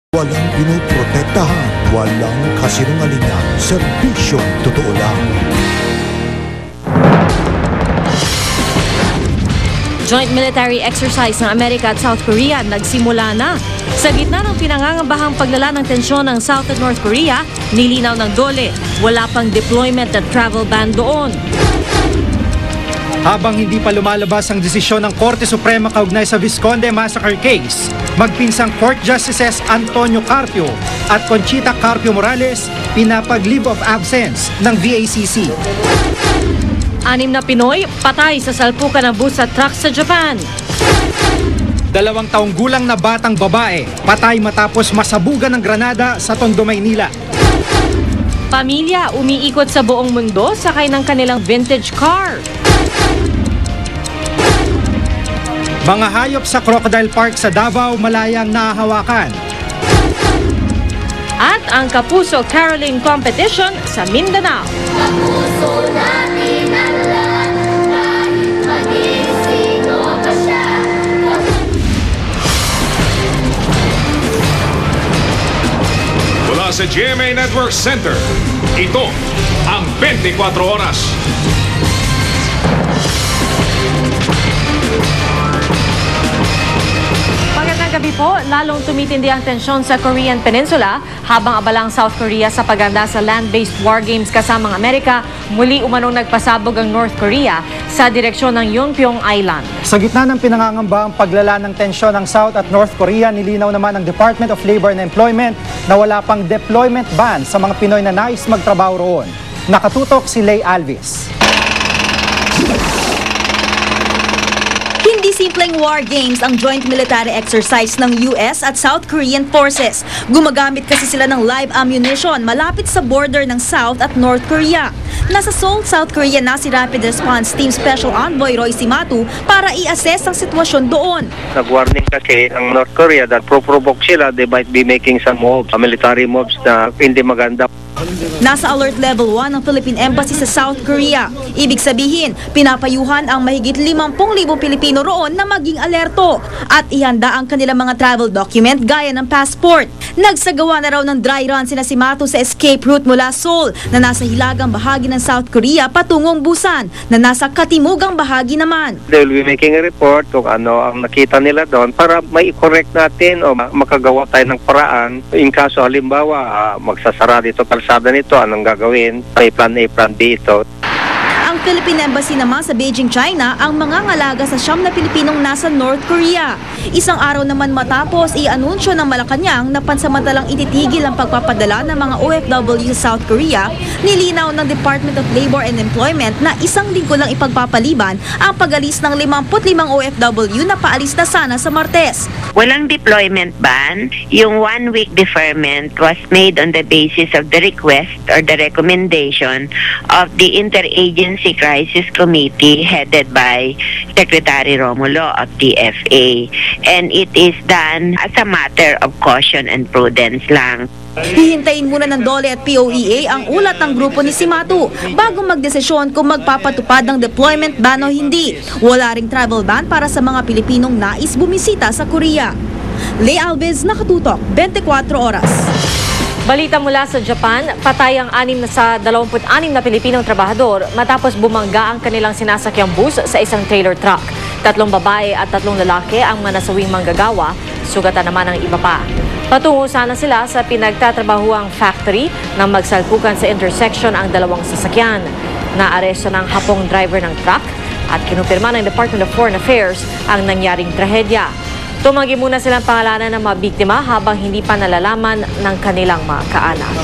Walang pinoprotektahan, walang kasinungalingan, serbisyong totoo lang. Joint military exercise ng Amerika at South Korea nagsimula na. Sa gitna ng pinangangambahang paglala ng tensyon ng South at North Korea, nilinaw ng DOLE, wala pang deployment at travel ban doon. Habang hindi pa lumalabas ang desisyon ng Korte Suprema kaugnay sa Vizconde Massacre case, magpinsang Court Justices Antonio Carpio at Conchita Carpio Morales pinapag-leave of absence ng VACC. 6 na Pinoy patay sa salpukan ng bus at truck sa Japan. 2 taong gulang na batang babae patay matapos masabugan ng granada sa Tondo, Maynila. Pamilya umiikot sa buong mundo sakay ng kanilang vintage car. Mga hayop sa Crocodile Park sa Davao malayang nahahawakan. At ang Kapuso Caroling Competition sa Mindanao. Kapuso natin ang lahat, kahit maging sino pa siya. Mula sa GMA Network Center, ito ang 24 Oras. Magandang gabi po, lalong tumitindi ang tensyon sa Korean Peninsula habang abalang South Korea sa paghanda sa land-based war games kasamang Amerika, muli umanong nagpasabog ang North Korea sa direksyon ng Yonpyong Island. Sa gitna ng pinangangambahang paglala ng tensyon ng South at North Korea, nilinaw naman ng Department of Labor and Employment na wala pang deployment ban sa mga Pinoy na nais magtrabaho roon. Nakatutok si Lay Alvis. Hindi simpleng war games ang joint military exercise ng US at South Korean forces. Gumagamit kasi sila ng live ammunition malapit sa border ng South at North Korea. Nasa Seoul, South Korea na si Rapid Response Team Special Envoy Roy Cimatu para i-assess ang sitwasyon doon. Nag-warning kasi ang North Korea that pro-provoke sila, they might be making some moves, military moves na hindi maganda. Nasa alert level 1 ang Philippine Embassy sa South Korea. Ibig sabihin, pinapayuhan ang mahigit 50,000 Pilipino roon na maging alerto at ihanda ang kanilang mga travel document gaya ng passport. Nagsagawa na raw ng dry run sina Cimatu sa escape route mula Seoul na nasa hilagang bahagi ng South Korea patungong Busan na nasa katimugang bahagi naman. They will be making a report kung ano ang nakita nila doon para may correct natin o makagawa tayo ng paraan. In kaso halimbawa, magsasara dito kalsada nito, anong gagawin? May plan A, plan B ito. Ang Philippine Embassy naman sa Beijing, China ang mga ngalaga sa 9 na Pilipinong nasa North Korea. Isang araw naman matapos i-anunsyo ng Malacanang na pansamantalang ititigil ang pagpapadala ng mga OFW sa South Korea, nilinaw ng Department of Labor and Employment na 1 linggo lang ipagpapaliban ang pag-alis ng 55 OFW na paalis na sana sa Martes. Walang deployment ban. Yung 1-week deferment was made on the basis of the request or the recommendation of the Interagency Crisis Committee headed by Secretary Romulo of TFA. And it is done as a matter of caution and prudence lang. Hihintayin muna ng DOLE at POEA ang ulat ng grupo ni Cimatu bago magdesisyon kung magpapatupad ng deployment ban o hindi. Wala ring travel ban para sa mga Pilipinong nais bumisita sa Korea. Lay Alves, Nakatutok, 24 Oras. Balita mula sa Japan, patay ang 26 na Pilipinong trabahador matapos bumangga ang kanilang sinasakyang bus sa isang trailer truck. 3 babae at 3 lalaki ang manasawing manggagawa, sugatan naman ang iba pa. Patungo sana sila sa pinagtatrabahuang factory nang magsalpukan sa intersection ang 2 sasakyan. Naaresto ng hapong driver ng truck at kinumpirma ng Department of Foreign Affairs ang nangyaring trahedya. Tumanggi muna silang pangalanan ng mga biktima habang hindi pa nalalaman ng kanilang mga kaanak.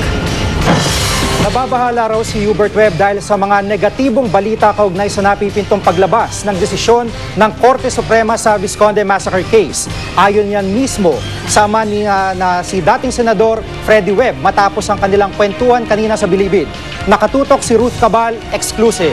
Nababahala raw si Hubert Webb dahil sa mga negatibong balita kaugnay sa napipintong paglabas ng desisyon ng Korte Suprema sa Vizconde Massacre case. Ayon yan mismo, sama na si dating Senador Freddie Webb matapos ang kanilang kwentuhan kanina sa Bilibid. Nakatutok si Ruth Cabal, exclusive.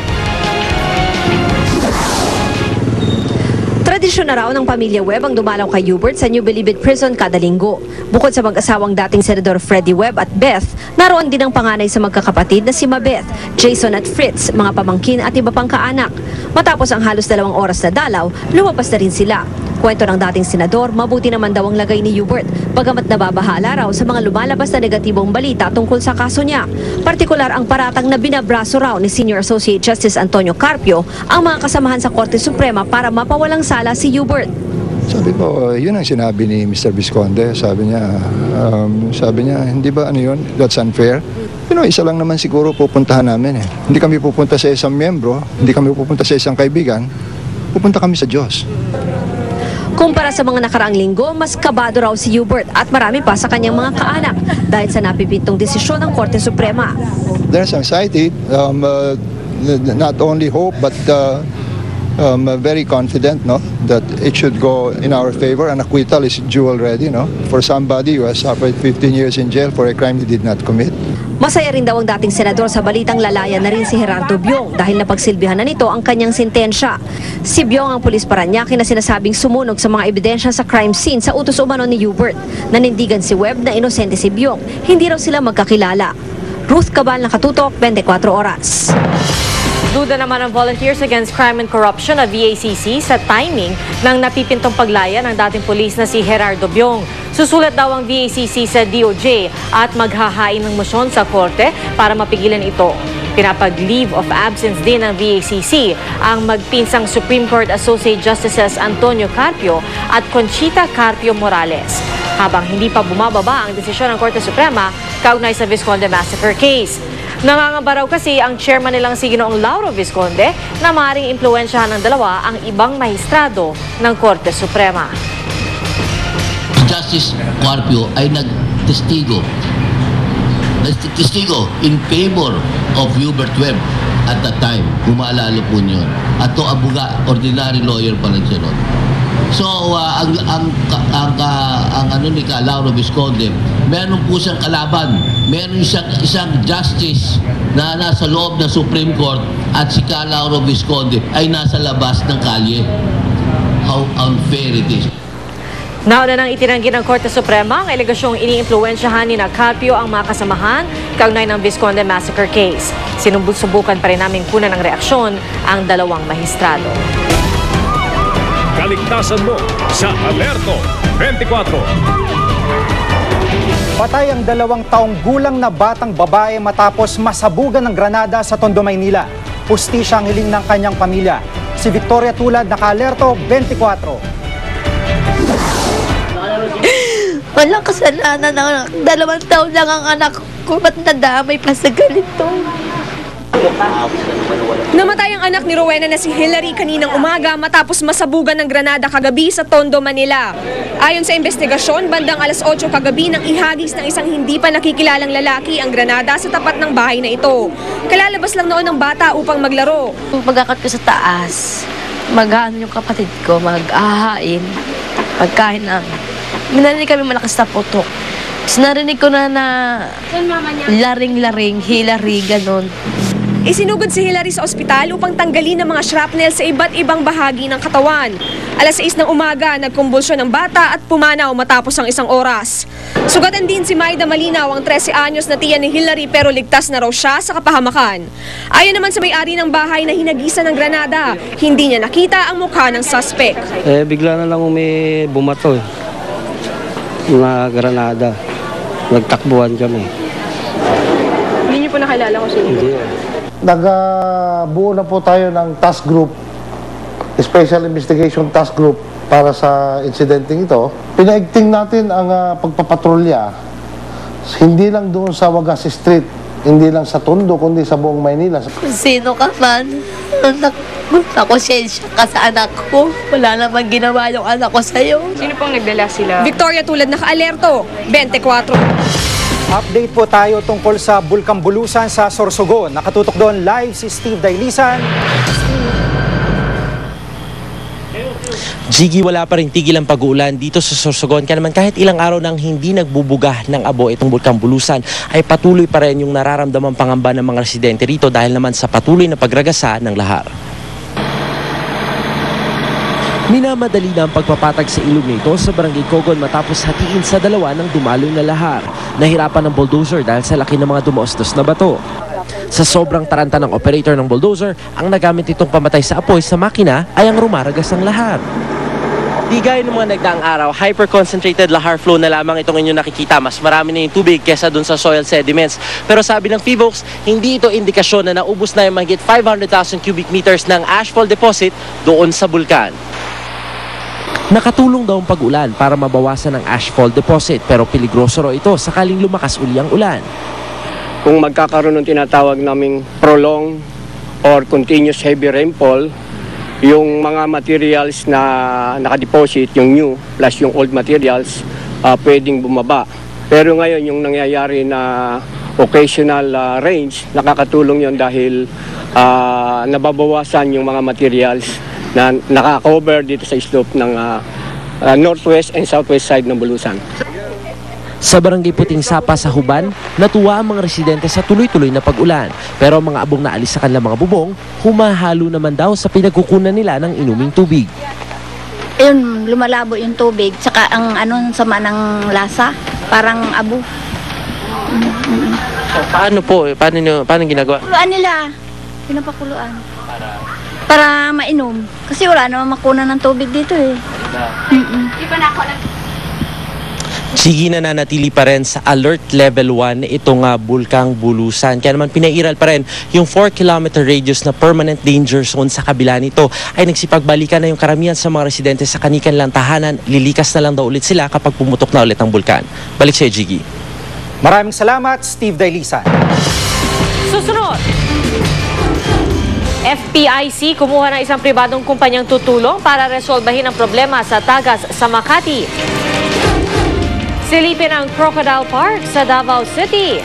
Tradisyon na raw ng pamilya Webb ang dumalaw kay Hubert sa New Bilibid Prison kada linggo. Bukod sa mag-asawang dating Senador Freddie Webb at Beth, naroon din ang panganay sa magkakapatid na si Mabeth, Jason at Fritz, mga pamangkin at iba pang kaanak. Matapos ang halos 2 oras na dalaw, lumabas na rin sila. Kwento ng dating senador, mabuti naman daw ang lagay ni Hubert, bagamat nababahala raw sa mga lumalabas na negatibong balita tungkol sa kaso niya. Partikular ang paratang na binabraso raw ni Senior Associate Justice Antonio Carpio ang mga kasamahan sa Korte Suprema para mapawalang sala si Hubert. Sabi ko, yun ang sinabi ni Mr. Visconde. Sabi niya, hindi ba ano yun? That's unfair. Isa lang naman siguro pupuntahan namin eh. Hindi kami pupunta sa isang miyembro, hindi kami pupunta sa isang kaibigan, pupunta kami sa Diyos. Kumpara sa mga nakaraang linggo, mas kabado raw si Hubert at marami pa sa kanyang mga kaanak dahil sa napipintong desisyon ng Korte Suprema. There's anxiety, not only hope but very confident, no, that it should go in our favor. An acquittal is due already, no, for somebody who has suffered 15 years in jail for a crime he did not commit. Masaya rin daw ang dating senador sa balitang lalaya na rin si Gerardo Biong dahil napagsilbihan na nito ang kanyang sentensya. Si Biong ang pulis Parañaque na sinasabing sumunog sa mga ebidensya sa crime scene sa utos umano ni Hubert. Nanindigan si Webb na inosente si Biong. Hindi raw sila magkakilala. Ruth Cabal, Nakatutok, 24 Oras. Duda naman ang Volunteers Against Crime and Corruption na VACC sa timing ng napipintong paglaya ng dating pulis na si Gerardo Biong. Susulat daw ang VACC sa DOJ at maghahain ng motion sa korte para mapigilan ito. Pinapag-leave of absence din ng VACC ang magpinsang Supreme Court Associate Justices Antonio Carpio at Conchita Carpio Morales. Habang hindi pa bumababa ang desisyon ng Korte Suprema kaugnay sa Visconde Massacre case. Nangangamba raw kasi ang chairman nilang si Ginoong Lauro Visconde na maaaring impluwensyahan ng dalawa ang ibang mahistrado ng Korte Suprema. Justice Carpio ay nagtestigo in favor of Hubert Webb at that time. Umaalala po niyo. At to abuga, ordinary lawyer pa lang siya noon. So, ang ano ni Lauro Visconde, meron po siyang kalaban. Meron isang justice na nasa loob ng Supreme Court at si Lauro Visconde ay nasa labas ng kalye. How unfair it is. Nauna nang itinanggi ng Korte Suprema ang alegasyong iniimpluwensyahan ni Carpio ang mga kasamahan kaugnay ng Visconde Massacre case. Sinubukan pa rin namin kunan ng reaksyon ang dalawang mahistrado. Kaligtasan mo sa Alerto 24. Patay ang 2 taong gulang na batang babae matapos masabugan ng granada sa Tondo, Maynila. Hustisya ang hiling ng kanyang pamilya. Si Victoria Tulad, naka-Alerto 24. Walang kasalanan ng 2 taon lang ang anak ko. Ba't nadamay pa sa ganito? Namatay ang anak ni Rowena na si Hillary kaninang umaga matapos masabugan ng granada kagabi sa Tondo, Manila. Ayon sa investigasyon, bandang alas 8 kagabi nang ihagis ng isang hindi pa nakikilalang lalaki ang granada sa tapat ng bahay na ito. Kalalabas lang noon ng bata upang maglaro. Pag-akat ko sa taas, mag-ano yung kapatid ko, mag-ahain, pagkain namin. Minarinig kami malakas na putok. Tapos narinig ko na laring-laring, Hillary, ganon. Isinugod si Hillary sa ospital upang tanggalin ang mga shrapnel sa iba't ibang bahagi ng katawan. Alas 6 ng umaga, nagkumbulsyon ng bata at pumanaw matapos ang 1 oras. Sugatan din si Maida Malinaw, ang 13 anyos na tiya ni Hillary pero ligtas na raw siya sa kapahamakan. Ayon naman sa may-ari ng bahay na hinagisan ng granada, hindi niya nakita ang mukha ng suspect. Bigla na lang may bumato na granada. Nagtakbuhan kami. Hindi niyo po nakilala kung sino? Hindi. Nagbuo na po tayo ng task group, Special Investigation Task Group para sa incidenting ito. Pinaigting natin ang pagpapatrolya, hindi lang doon sa Wagas Street, hindi lang sa Tondo, kundi sa buong Maynila. Kung sino ka man, nakonsensya ka sa anak ko. Wala namang ginawa yung anak ko sa'yo. Sino pong nagdala sila? Victoria Tulad, naka-Alerto 24. Update po tayo tungkol sa Bulkang Bulusan sa Sorsogon. Nakatutok doon live si Steve Dailisan. Jiggy, wala pa rin tigil ang pag-uulan dito sa Sorsogon. Kaya naman kahit ilang araw nang hindi nagbubuga ng abo itong Bulkang Bulusan, ay patuloy pa rin yung nararamdamang pangamba ng mga residente rito dahil naman sa patuloy na pagragasa ng lahar. Minamadali na ang pagpapatag sa ilog nito sa Barangay Cogon matapos hatiin sa dalawa ng dumaloy na lahar. Nahirapan ng bulldozer dahil sa laki ng mga dumaostos na bato. Sa sobrang taranta ng operator ng bulldozer, ang nagamit itong pamatay sa apoy sa makina ay ang rumaragas ng lahar. Hindi gaya ng mga nagdaang araw, hyper-concentrated lahar flow na lamang itong inyong nakikita. Mas marami na yung tubig kesa dun sa soil sediments. Pero sabi ng PHIVOLCS, hindi ito indikasyon na naubos na yung mahigit 500,000 cubic meters ng ashfall deposit doon sa bulkan. Nakatulong daw ang pag-ulan para mabawasan ang ashfall deposit, pero peligroso raw ito sakaling lumakas uli ang ulan. Kung magkakaroon ng tinatawag naming prolonged or continuous heavy rainfall, yung mga materials na nakadeposit, yung new plus yung old materials, pwedeng bumaba. Pero ngayon yung nangyayari na occasional rains, nakakatulong yon dahil nababawasan yung mga materials na nakakover dito sa slope ng northwest and southwest side ng Bulusan. Sa barangay Puting Sapa sa Huban, natuwa ang mga residente sa tuloy-tuloy na pag-ulan. Pero ang mga abong na alis sa kanilang mga bubong, humahalo naman daw sa pinagkukunan nila ng inuming tubig. Ayun, lumalabo yung tubig, tsaka ang sama ng lasa, parang abo. Paano po? Paano ginagawa? Kuluan nila, pinapakuluan. Para mainom. Kasi wala naman makunan ng tubig dito eh. Di pa nako. Sige, nananatili pa rin sa alert level 1 itong bulkang Bulusan. Kaya naman pinairal pa rin yung 4-kilometer radius na permanent danger zone sa kabila nito. Ay nagsipagbalikan na yung karamihan sa mga residente sa kanilang tahanan. Lilikas na lang daw ulit sila kapag pumutok na ulit ang bulkan. Balik sa'yo, Jiggy. Maraming salamat, Steve Dailisan. Susunod. FPIC kumuha ng isang pribadong kumpanyang tutulong para resolbahin ang problema sa Tagas sa Makati. Silipin ang Crocodile Park sa Davao City.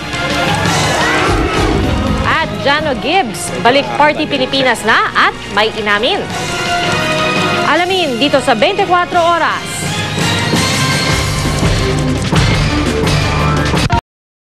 At Jano Gibbs, balik Party Pilipinas na at may inamin. Alamin dito sa 24 Oras.